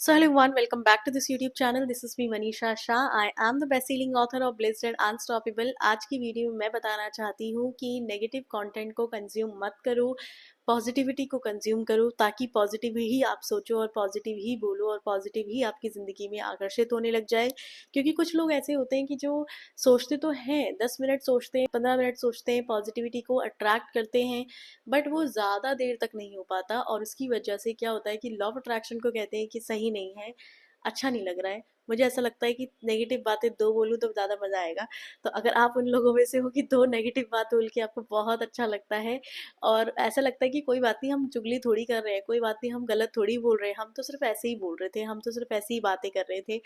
So hello everyone, welcome back to this YouTube channel. This is me Manisha Shah. I am the best-selling author of Blessed and Unstoppable. आज की video में मैं बताना चाहती हूँ कि नेगेटिव कंटेंट को कंज्यूम मत करो, पॉजिटिविटी को कंज्यूम करो, ताकि पॉजिटिव ही आप सोचो और पॉजिटिव ही बोलो और पॉजिटिव ही आपकी ज़िंदगी में आकर्षित होने लग जाए। क्योंकि कुछ लोग ऐसे होते हैं कि जो सोचते तो हैं, 10 मिनट सोचते हैं, 15 मिनट सोचते हैं, पॉजिटिविटी को अट्रैक्ट करते हैं, बट वो ज़्यादा देर तक नहीं हो पाता और उसकी वजह से क्या होता है कि लॉ ऑफ अट्रैक्शन को कहते हैं कि सही नहीं है, अच्छा नहीं लग रहा है। मुझे ऐसा लगता है कि नेगेटिव बातें 2 बोलूँ तो ज़्यादा मज़ा आएगा। तो अगर आप उन लोगों में से हो कि 2 नेगेटिव बात बोल के आपको बहुत अच्छा लगता है और ऐसा लगता है कि कोई बात नहीं, हम चुगली थोड़ी कर रहे हैं, कोई बात नहीं, हम गलत थोड़ी बोल रहे हैं, हम तो सिर्फ़ ऐसे ही बोल रहे थे, हम तो सिर्फ़ ऐसी ही बातें कर रहे थे।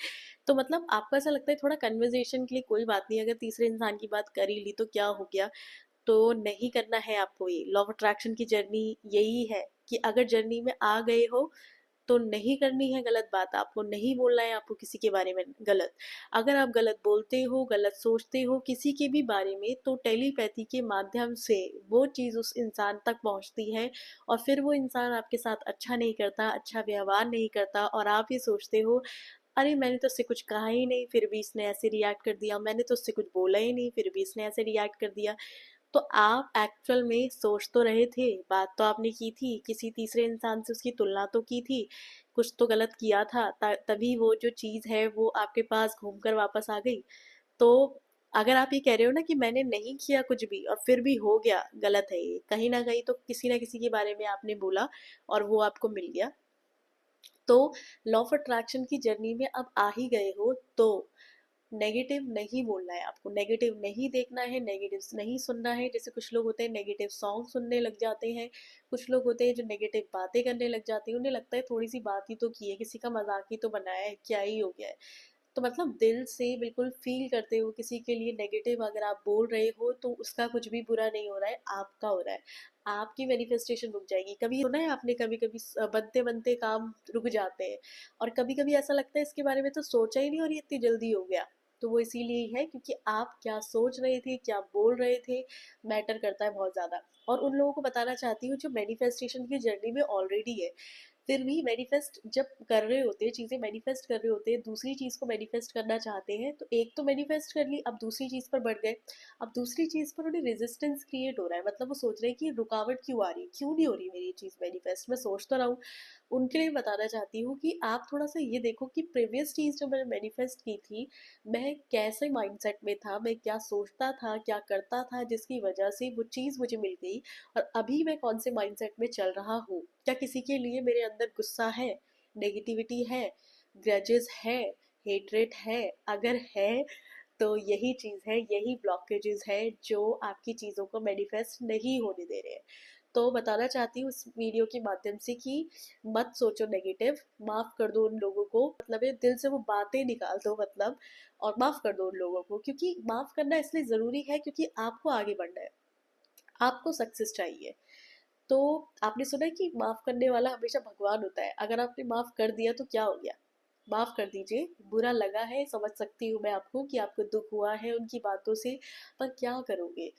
तो मतलब आपको ऐसा लगता है थोड़ा कन्वर्सेशन के लिए कोई बात नहीं, अगर तीसरे इंसान की बात कर ही ली तो क्या हो गया? तो नहीं करना है आपको ये। लॉ ऑफ अट्रैक्शन की जर्नी यही है कि अगर जर्नी में आ गए हो तो नहीं करनी है गलत बात, आपको नहीं बोलना है आपको किसी के बारे में गलत। अगर आप गलत बोलते हो, गलत सोचते हो किसी के भी बारे में, तो टेलीपैथी के माध्यम से वो चीज़ उस इंसान तक पहुंचती है और फिर वो इंसान आपके साथ अच्छा नहीं करता, अच्छा व्यवहार नहीं करता और आप ये सोचते हो, अरे मैंने तो उससे कुछ कहा ही नहीं फिर भी इसने ऐसे रिएक्ट कर दिया, मैंने तो उससे कुछ बोला ही नहीं फिर भी इसने ऐसे रिएक्ट कर दिया। तो आप एक्चुअल में सोच तो रहे थे, बात तो आपने की थी, किसी तीसरे इंसान से उसकी तुलना तो की थी, कुछ तो गलत किया था, तभी वो जो चीज़ है वो आपके पास घूमकर वापस आ गई। तो अगर आप ये कह रहे हो ना कि मैंने नहीं किया कुछ भी और फिर भी हो गया, गलत है ये। कहीं ना कहीं तो किसी ना किसी के बारे में आपने बोला और वो आपको मिल गया। तो लॉ ऑफ अट्रैक्शन की जर्नी में अब आ ही गए हो तो नेगेटिव नहीं बोलना है आपको, नेगेटिव नहीं देखना है, नेगेटिव नहीं सुनना है। जैसे कुछ लोग होते हैं नेगेटिव सॉन्ग सुनने लग जाते हैं, कुछ लोग होते हैं जो नेगेटिव बातें करने लग जाते हैं, उन्हें लगता है थोड़ी सी बात ही तो की है, किसी का मजाक ही तो बनाया है, क्या ही हो गया है। तो मतलब दिल से बिल्कुल फील करते हो किसी के लिए नेगेटिव अगर आप बोल रहे हो तो उसका कुछ भी बुरा नहीं हो रहा है, आपका हो रहा है। आपकी मैनिफेस्टेशन रुक जाएगी। कभी सुना है आपने, कभी कभी बनते बनते काम रुक जाते हैं और कभी कभी ऐसा लगता है इसके बारे में तो सोचा ही नहीं और ये इतनी जल्दी हो गया। तो वो इसीलिए ही है क्योंकि आप क्या सोच रहे थे, क्या बोल रहे थे, मैटर करता है बहुत ज़्यादा। और उन लोगों को बताना चाहती हूँ जो मैनिफेस्टेशन की जर्नी में ऑलरेडी है, फिर भी मैनिफेस्ट जब कर रहे होते हैं, चीज़ें मैनिफेस्ट कर रहे होते हैं, दूसरी चीज़ को मैनिफेस्ट करना चाहते हैं, तो एक तो मैनिफेस्ट कर ली, अब दूसरी चीज़ पर बढ़ गए। अब दूसरी चीज़ पर उन्हें रेजिस्टेंस क्रिएट हो रहा है, मतलब वो सोच रहे हैं कि रुकावट क्यों आ रही है, क्यों नहीं हो रही मेरी चीज़ मैनिफेस्ट, मैं सोच तो रहा हूँ। उनके लिए बताना चाहती हूँ कि आप थोड़ा सा ये देखो कि प्रीवियस चीज़ जो मैंने मैनिफेस्ट की थी, मैं कैसे माइंडसेट में था, मैं क्या सोचता था, क्या करता था, जिसकी वजह से वो चीज़ मुझे मिल गई। और अभी मैं कौन से माइंडसेट में चल रहा हूँ, क्या किसी के लिए मेरे अंदर गुस्सा है, नेगेटिविटी है, ग्रजेस है, हेट्रेट है? अगर है तो यही चीज़ है, यही ब्लॉकेजेस है जो आपकी चीज़ों को मैनिफेस्ट नहीं होने दे रहे हैं। तो बताना चाहती हूँ इस वीडियो के माध्यम से कि मत सोचो नेगेटिव, माफ़ कर दो उन लोगों को, मतलब ये दिल से वो बातें निकाल दो मतलब, और माफ़ कर दो उन लोगों को, क्योंकि माफ़ करना इसलिए ज़रूरी है क्योंकि आपको आगे बढ़ना है, आपको सक्सेस चाहिए। तो आपने सुना है कि माफ़ करने वाला हमेशा भगवान होता है। अगर आपने माफ़ कर दिया तो क्या हो गया? माफ़ कर दीजिए, बुरा लगा है, समझ सकती हूँ मैं आपको कि आपको दुख हुआ है उनकी बातों से, पर क्या करोगे?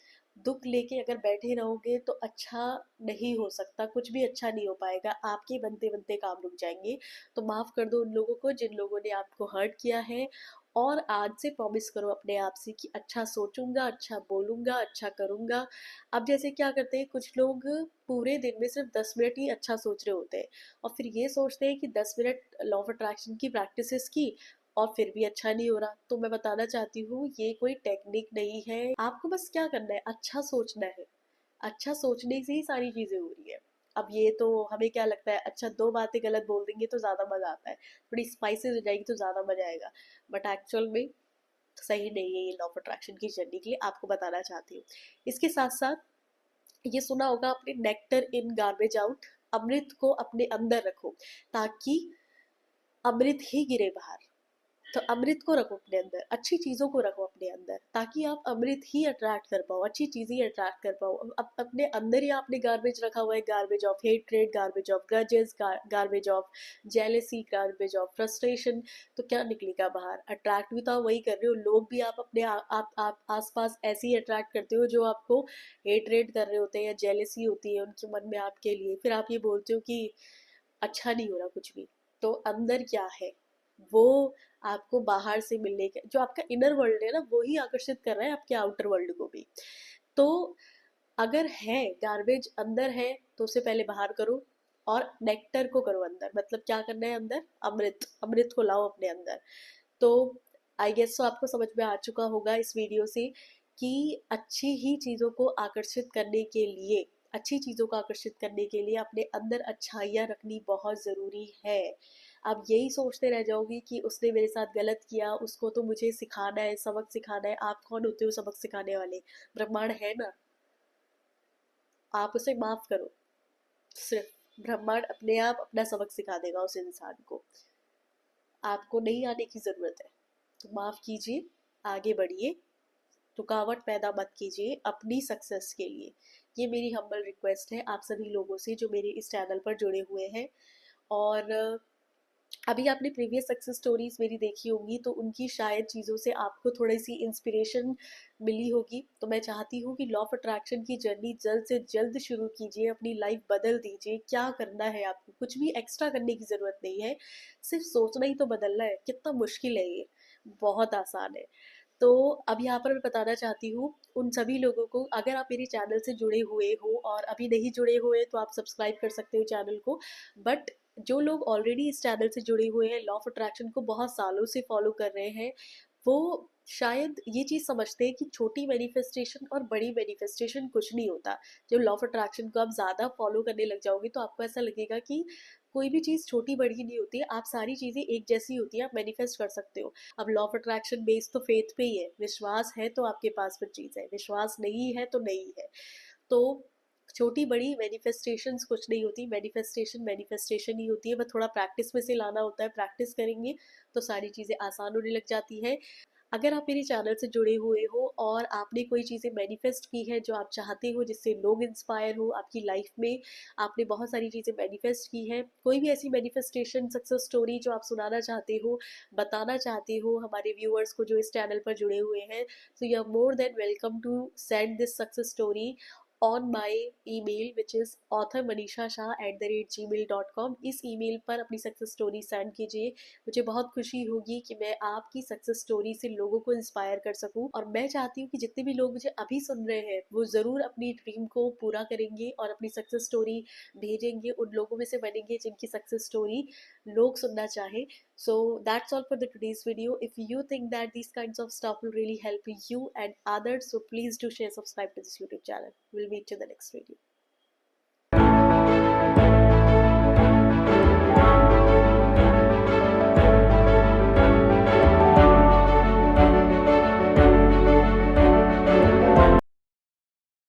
दुख लेके अगर बैठे रहोगे तो अच्छा नहीं हो सकता, कुछ भी अच्छा नहीं हो पाएगा, आपके बनते बनते काम रुक जाएंगे। तो माफ़ कर दो उन लोगों को जिन लोगों ने आपको हर्ट किया है, और आज से प्रॉमिस करो अपने आप से कि अच्छा सोचूंगा, अच्छा बोलूंगा, अच्छा करूंगा। अब जैसे क्या करते हैं कुछ लोग, पूरे दिन में सिर्फ 10 मिनट ही अच्छा सोच रहे होते हैं और फिर ये सोचते हैं कि 10 मिनट लॉ ऑफ अट्रैक्शन की प्रैक्टिसेस की और फिर भी अच्छा नहीं हो रहा। तो मैं बताना चाहती हूँ ये कोई टेक्निक नहीं है, आपको बस क्या करना है, अच्छा सोचना है। अच्छा सोचने से ही सारी चीज़ें हो रही है। अब ये तो हमें क्या लगता है, अच्छा 2 बातें गलत बोल देंगे तो ज़्यादा मज़ा आता है, थोड़ी स्पाइसेस हो जाएगी तो ज़्यादा मज़ा आएगा, बट एक्चुअल में सही नहीं है ये लॉ ऑफ अट्रैक्शन की जर्नी के लिए, आपको बताना चाहती हूँ। इसके साथ साथ ये सुना होगा आपने, नेक्टर इन गार्बेज आउट, अमृत को अपने अंदर रखो ताकि अमृत ही गिरे बाहर। तो अमृत को रखो अपने अंदर, अच्छी चीज़ों को रखो अपने अंदर ताकि आप अमृत ही अट्रैक्ट कर पाओ, अच्छी चीज़ें ही अट्रैक्ट कर पाओ। अब अपने अंदर ही आपने गार्बेज रखा हुआ है, garbage of hatred, garbage of grudges, garbage of jealousy, garbage of frustration, तो क्या निकलेगा बाहर? अट्रैक्ट भी तो आप वही कर रहे हो, लोग भी आप अपने आप आसपास ऐसे ही अट्रैक्ट करते हो जो आपको हेट्रेड कर रहे होते हैं या जेलेसी होती है उनके मन में आपके लिए, फिर आप ये बोलते हो कि अच्छा नहीं हो रहा कुछ भी। तो अंदर क्या है वो आपको बाहर से मिलने के, जो आपका इनर वर्ल्ड है ना, वो ही आकर्षित कर रहा है आपके आउटर वर्ल्ड को भी। तो अगर है गार्बेज अंदर है तो उसे पहले बाहर करो, और नेक्टर को करो अंदर। मतलब क्या करना है अंदर? अमृत, अमृत को लाओ अपने अंदर। तो आई गेस तो आपको समझ में आ चुका होगा इस वीडियो से कि अच्छी ही चीज़ों को आकर्षित करने के लिए, अच्छी चीज़ों को आकर्षित करने के लिए अपने अंदर अच्छाइयाँ रखनी बहुत ज़रूरी है। आप यही सोचते रह जाओगे कि उसने मेरे साथ गलत किया, उसको तो मुझे सिखाना है, सबक सिखाना है। आप कौन होते हो सबक सिखाने वाले? ब्रह्मांड है ना, आप उसे माफ करो। सिर्फ ब्रह्मांड अपने आप अपना सबक सिखा देगा उस इंसान को, आपको नहीं आने की ज़रूरत है। तो माफ़ कीजिए, आगे बढ़िए, रुकावट पैदा मत कीजिए अपनी सक्सेस के लिए। ये मेरी हम्बल रिक्वेस्ट है आप सभी लोगों से जो मेरे इस चैनल पर जुड़े हुए हैं। और अभी आपने प्रीवियस सक्सेस स्टोरीज मेरी देखी होंगी, तो उनकी शायद चीज़ों से आपको थोड़ी सी इंस्पिरेशन मिली होगी। तो मैं चाहती हूँ कि लॉ ऑफ अट्रैक्शन की जर्नी जल्द से जल्द शुरू कीजिए, अपनी लाइफ बदल दीजिए। क्या करना है आपको? कुछ भी एक्स्ट्रा करने की ज़रूरत नहीं है, सिर्फ सोचना ही तो बदलना है। कितना मुश्किल है ये, बहुत आसान है। तो अब यहाँ पर मैं बताना चाहती हूँ उन सभी लोगों को, अगर आप मेरे चैनल से जुड़े हुए हो और अभी नहीं जुड़े हुए तो आप सब्सक्राइब कर सकते हो चैनल को। बट जो लोग ऑलरेडी इस चैनल से जुड़े हुए हैं, लॉ ऑफ अट्रैक्शन को बहुत सालों से फॉलो कर रहे हैं, वो शायद ये चीज़ समझते हैं कि छोटी मैनिफेस्टेशन और बड़ी मैनिफेस्टेशन कुछ नहीं होता। जब लॉ ऑफ अट्रैक्शन को आप ज़्यादा फॉलो करने लग जाओगे तो आपको ऐसा लगेगा कि कोई भी चीज़ छोटी बड़ी नहीं होती है, आप सारी चीज़ें एक जैसी होती हैं, आप मैनिफेस्ट कर सकते हो। अब लॉ ऑफ अट्रैक्शन बेस्ड तो फेथ पे ही है, विश्वास है तो आपके पास फिर चीज़ है, विश्वास नहीं है तो नहीं है। तो छोटी बड़ी मैनिफेस्टेशंस कुछ नहीं होती, मैनिफेस्टेशन मैनिफेस्टेशन ही होती है, बस थोड़ा प्रैक्टिस में से लाना होता है। प्रैक्टिस करेंगे तो सारी चीज़ें आसान होने लग जाती है। अगर आप मेरे चैनल से जुड़े हुए हो और आपने कोई चीज़ें मैनिफेस्ट की है जो आप चाहते हो जिससे लोग इंस्पायर हो आपकी लाइफ में, आपने बहुत सारी चीज़ें मैनिफेस्ट की है, कोई भी ऐसी मैनिफेस्टेशन सक्सेस स्टोरी जो आप सुनाना चाहते हो, बताना चाहते हो हमारे व्यूअर्स को जो इस चैनल पर जुड़े हुए हैं, so you are more than welcome to send this success story on my email which is authormanishashah@gmail.com। इस ईमेल पर अपनी सक्सेस स्टोरी सेंड कीजिए। मुझे बहुत खुशी होगी कि मैं आपकी सक्सेस स्टोरी से लोगों को इंस्पायर कर सकूं। और मैं चाहती हूँ कि जितने भी लोग मुझे अभी सुन रहे हैं वो ज़रूर अपनी ड्रीम को पूरा करेंगे और अपनी सक्सेस स्टोरी भेजेंगे, उन लोगों में से बनेंगे जिनकी सक्सेस स्टोरी लोग सुनना चाहें। So that's all for the today's video. If you think that these kinds of stuff will really help you and others, so please do share, subscribe to this YouTube channel. We'll meet you in the next video.